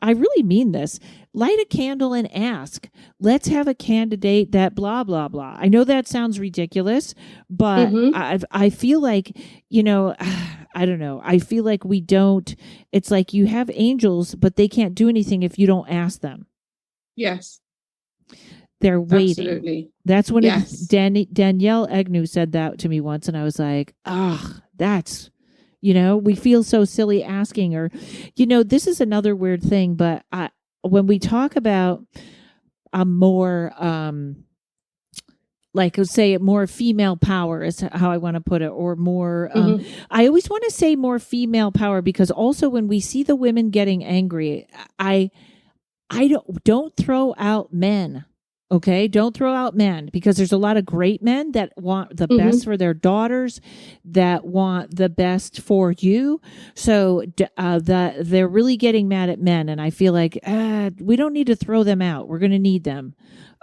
I really mean this. Light a candle and ask. Let's have a candidate that blah, blah, blah. I know that sounds ridiculous, but I feel like, you know, I don't know. I feel like we don't, it's like you have angels, but they can't do anything if you don't ask them. Yes. They're waiting. Absolutely. That's when Danielle Agnew said that to me once, and I was like, that's, you know, we feel so silly asking, or, you know, this is another weird thing, but when we talk about a more, like, say, more female power is how I want to put it, or more, I always want to say more female power, because also when we see the women getting angry, I don't throw out men. Okay, don't throw out men, because there's a lot of great men that want the best for their daughters, that want the best for you. So they're really getting mad at men, and I feel like we don't need to throw them out. We're going to need them.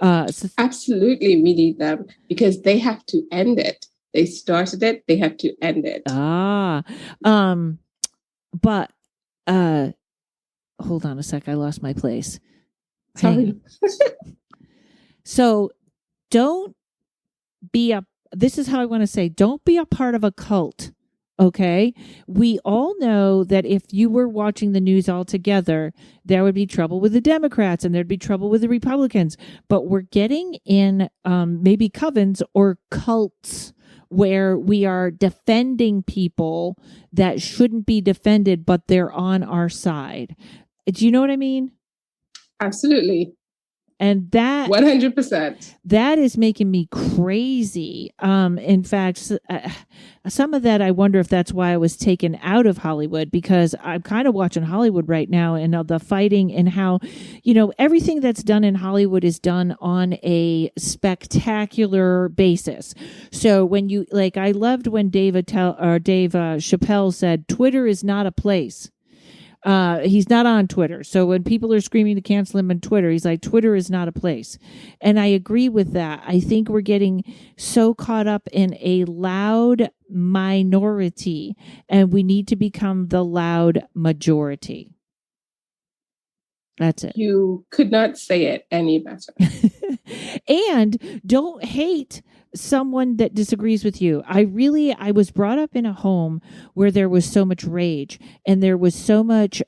Absolutely, we need them, because they have to end it. They started it; they have to end it. But hold on a sec. I lost my place. Sorry. So don't be this is how I want to say, don't be a part of a cult. Okay. We all know that if you were watching the news all together, there would be trouble with the Democrats and there'd be trouble with the Republicans, but we're getting in, maybe covens or cults where we are defending people that shouldn't be defended, but they're on our side. Do you know what I mean? Absolutely. And that 100%, that is making me crazy. In fact, some of that, I wonder if that's why I was taken out of Hollywood, because I'm kind of watching Hollywood right now, and the fighting, and how, you know, everything that's done in Hollywood is done on a spectacular basis. So when you, like, I loved when Dave Chappelle said, Twitter is not a place. He's not on Twitter. So when people are screaming to cancel him on Twitter, he's like, Twitter is not a place. And I agree with that. I think we're getting so caught up in a loud minority, and we need to become the loud majority. That's it. You could not say it any better. And don't hate someone that disagrees with you. I was brought up in a home where there was so much rage, and there was so much,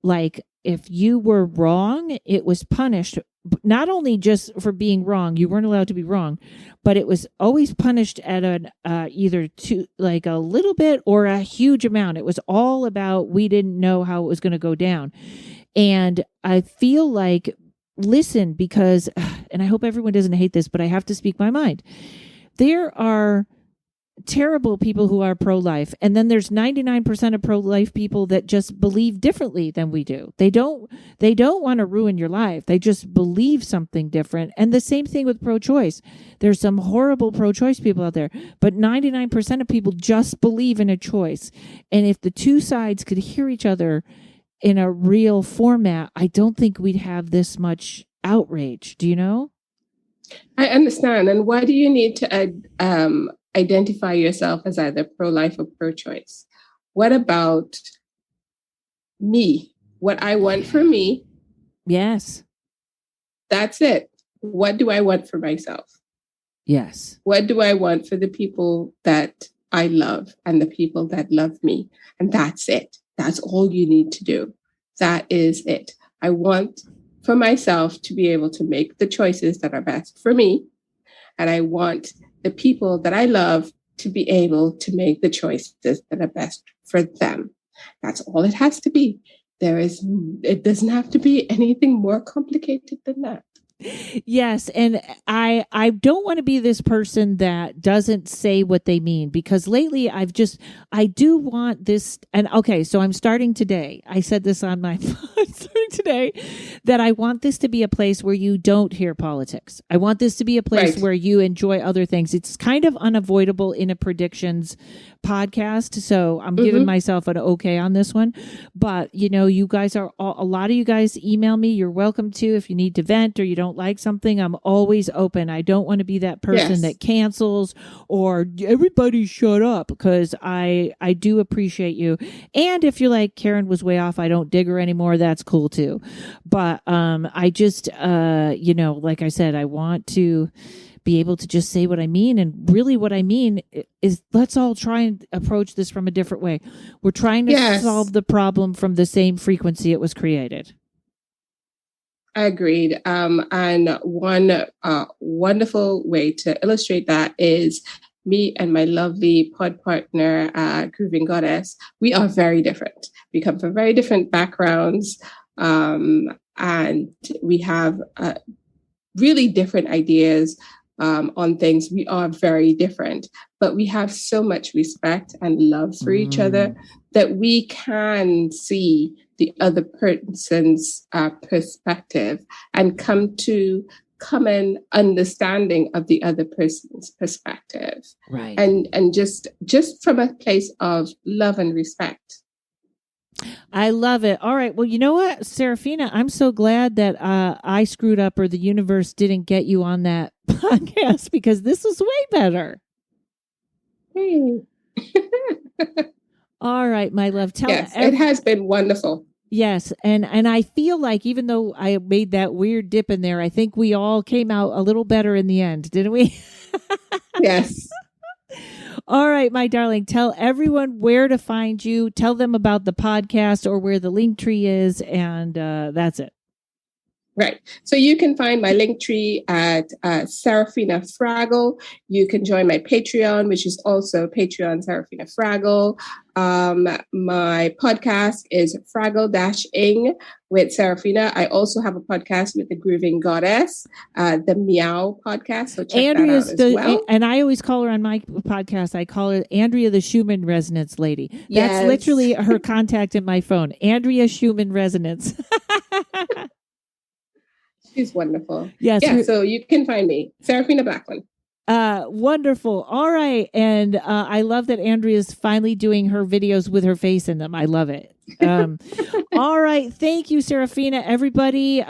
like, if you were wrong, it was punished, not only just for being wrong, you weren't allowed to be wrong, but it was always punished at an, either to like a little bit or a huge amount. It was all about, we didn't know how it was going to go down. And I feel like, listen, because, and I hope everyone doesn't hate this, but I have to speak my mind. There are terrible people who are pro-life, and then there's 99% of pro-life people that just believe differently than we do. They don't want to ruin your life. They just believe something different. And the same thing with pro-choice. There's some horrible pro-choice people out there, but 99% of people just believe in a choice. And if the two sides could hear each other in a real format, I don't think we'd have this much outrage. Do you know? I understand. And why do you need to identify yourself as either pro-life or pro-choice? What about me? What I want for me? Yes. That's it. What do I want for myself? Yes. What do I want for the people that I love and the people that love me? And that's it. That's all you need to do. That is it. I want for myself to be able to make the choices that are best for me. And I want the people that I love to be able to make the choices that are best for them. That's all it has to be. It doesn't have to be anything more complicated than that. Yes, and I don't want to be this person that doesn't say what they mean, because lately I do want this. And okay, so I'm starting today. I said this on my starting today, that I want this to be a place where you don't hear politics. I want this to be a place where you enjoy other things. It's kind of unavoidable in a predictions podcast, so I'm giving myself an okay on this one. But you guys a lot of you guys email me. You're welcome to, if you need to vent or you don't like something. I'm always open. I don't want to be that person that cancels or everybody shut up, because I do appreciate you. And if you're like, Karen was way off, I don't dig her anymore, that's cool too. But I just like I said, I want to be able to just say what I mean. And really what I mean is, let's all try and approach this from a different way. We're trying to solve the problem from the same frequency it was created. Agreed. And one wonderful way to illustrate that is me and my lovely pod partner, Grooving Goddess. We are very different. We come from very different backgrounds, and we have really different ideas on things. We are very different, but we have so much respect and love for each other that we can see the other person's perspective and come to common understanding of the other person's perspective. Right. And just from a place of love and respect. I love it. All right. Well, you know what, Seraphina, I'm so glad that I screwed up, or the universe didn't get you on that podcast, because this was way better. Hey. All right, my love. It has been wonderful. Yes. And I feel like, even though I made that weird dip in there, I think we all came out a little better in the end, didn't we? Yes. All right, my darling, tell everyone where to find you. Tell them about the podcast or where the link tree is, and that's it. Right. So you can find my link tree at Seraphinafraggle. You can join my Patreon, which is also Patreon Seraphinafraggle. My podcast is Fraggle-ing with Seraphina. I also have a podcast with the Grooving Goddess, the Meow podcast. So check Andrea's that out as well. And I always call her on my podcast, I call her Andrea the Schumann Resonance Lady. That's literally her contact in my phone. Andrea Schumann Resonance. She's wonderful. Yes. Yeah, so you can find me, Seraphina Blackman. Wonderful. All right. And I love that Andrea's finally doing her videos with her face in them. I love it. All right. Thank you, Seraphina. Everybody,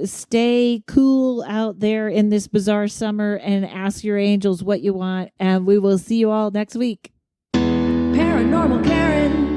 stay cool out there in this bizarre summer and ask your angels what you want. And we will see you all next week. Paranormal Karen.